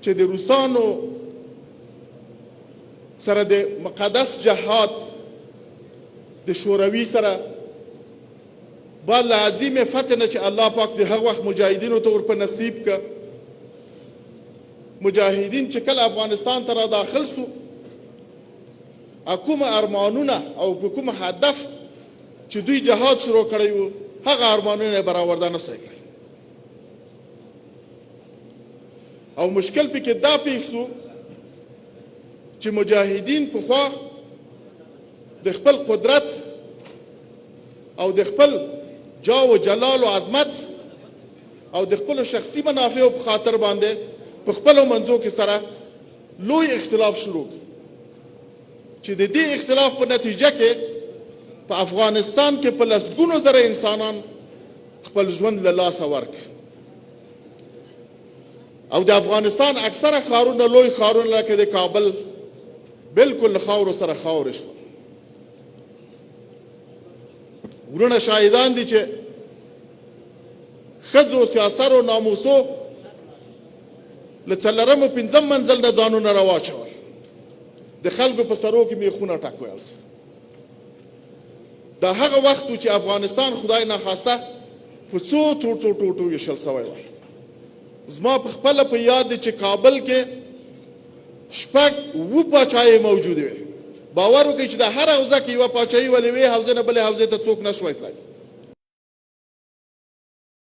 چې د روسانو سره د مقدس جهاد د شوروي سره بعد له عظیم فتح نه چې الله پاک د هغه وخت مجاهدینو ته ور په نصیب که مجاهدین چې کله افغانستان ته را داخل سو کوم ارمانونه او په کوم هدف چې دوی جهاد شروع کړی وو هغه ارمانونه برآورده نه سوی کړی او مشکل پکې دا پیښ سو چې مجاهدین پخوا د خپل قدرت او د خپل جاه و جلال و عظمت او د خپل شخصي منافعو په خاطر باندې په خپلو منځو کې سره لوی اختلاف شروع چې د دې اختلاف په نتیجه کې په افغانستان کې په لسګونو زره انسانان خپل ژوند له لاسه ورک او د افغانستان اکثره ښارونه لوی ښارونه لکه د کابل بالکل له خاورو سره خاورې شول ورونه شاهدان دي چې ښځو سیاسرو ناموسو له څلرم او پنځم منزل نه ځانونه راواچول د خلکو په سرو کې میخونه ټکویل سو دا هغه وخت و چې افغانستان خدای ناخواسته په څو ټوټو ویشل سوی وای زما په خپله په یاد دی چې کابل کې شپږ اووه پاچاهۍ موجودې وې باور وکړئ چې د هر حوزه کې یوه پاچاهي ولې وې حوزې نه بلې حوزې ته څوک نه شوی تللی